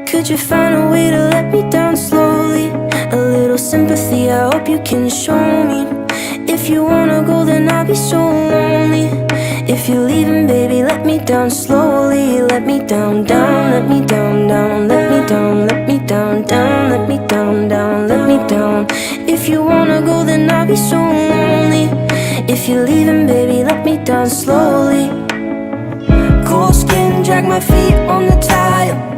Could you find a way to let me down slowly? A little sympathy, I hope you can show me. If you wanna go, then I'll be so lonely. If you're leaving, baby, let me down slowly. Let me down, down, let me down, down. Let me down, let me down, down. Let me down, down, let me down. If you wanna go, then I'll be so lonely. If you're leaving, baby, let me down slowly. Cold skin, drag my feet on the tile.